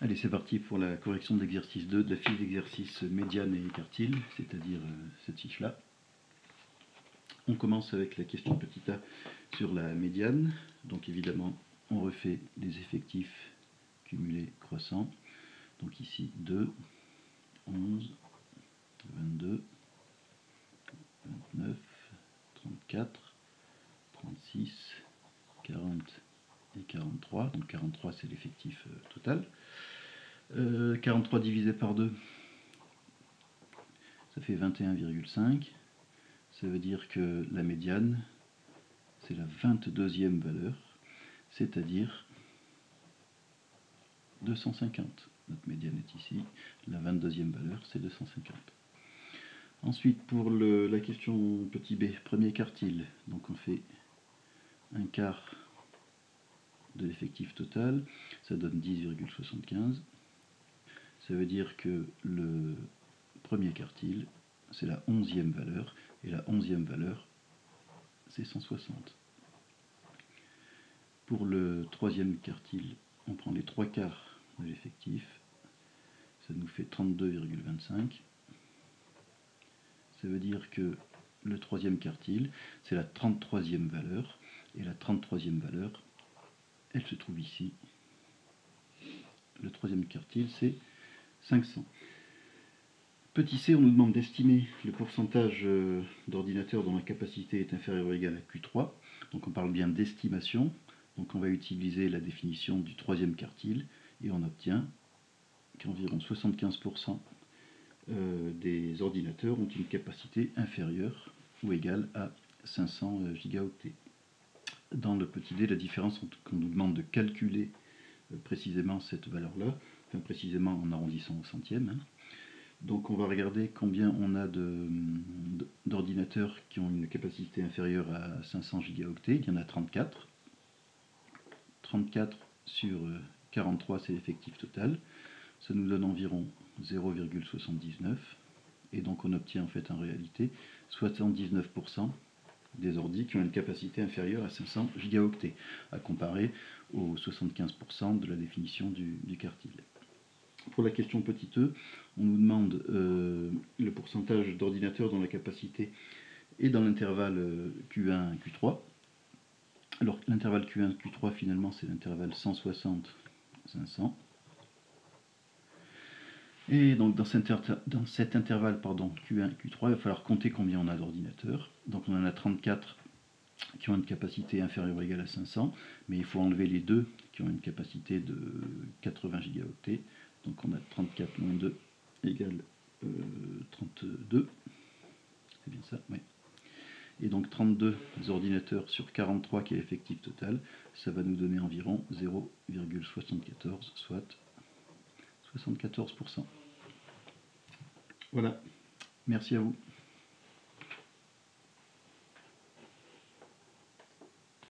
Allez, c'est parti pour la correction de l'exercice 2 de la fiche d'exercice médiane et quartile, c'est-à-dire cette fiche-là. On commence avec la question petit a sur la médiane. Donc évidemment, on refait les effectifs cumulés croissants. Donc ici 2, 11, 22, 29, 34, 36, 40 et 43. Donc 43 c'est l'effectif total. 43 divisé par 2, ça fait 21,5. Ça veut dire que la médiane, c'est la 22e valeur, c'est-à-dire 250. Notre médiane est ici, la 22e valeur, c'est 250. Ensuite, pour la question petit b, premier quartile, donc on fait un quart de l'effectif total, ça donne 10,75. Ça veut dire que le premier quartile, c'est la 11e valeur, et la 11e valeur, c'est 160. Pour le troisième quartile, on prend les 3 quarts de l'effectif, ça nous fait 32,25. Ça veut dire que le troisième quartile, c'est la 33e valeur, et la 33e valeur, elle se trouve ici. Le troisième quartile, c'est 500. Petit c, on nous demande d'estimer le pourcentage d'ordinateurs dont la capacité est inférieure ou égale à Q3. Donc on parle bien d'estimation. Donc on va utiliser la définition du troisième quartile et on obtient qu'environ 75% des ordinateurs ont une capacité inférieure ou égale à 500 gigaoctets. Dans le petit d, la différence qu'on nous demande de calculer précisément cette valeur-là, enfin précisément en arrondissant au centième. Donc on va regarder combien on a d'ordinateurs qui ont une capacité inférieure à 500 gigaoctets. Il y en a 34. 34 sur 43, c'est l'effectif total. Ça nous donne environ 0,79. Et donc on obtient en fait en réalité 79% des ordis qui ont une capacité inférieure à 500 gigaoctets, à comparer aux 75% de la définition du quartile. Pour la question petit e, on nous demande le pourcentage d'ordinateurs dont la capacité est dans l'intervalle Q1 Q3. Alors l'intervalle Q1 Q3 finalement c'est l'intervalle 160-500. Et donc dans cet intervalle Q1 Q3, il va falloir compter combien on a d'ordinateurs. Donc on en a 34 qui ont une capacité inférieure ou égale à 500, mais il faut enlever les deux qui ont une capacité de 80 gigaoctets. Donc on a 34 moins 2 égale 32. C'est bien ça, oui. Et donc 32 ordinateurs sur 43 qui est l'effectif total, ça va nous donner environ 0,74, soit 74%. Voilà, merci à vous.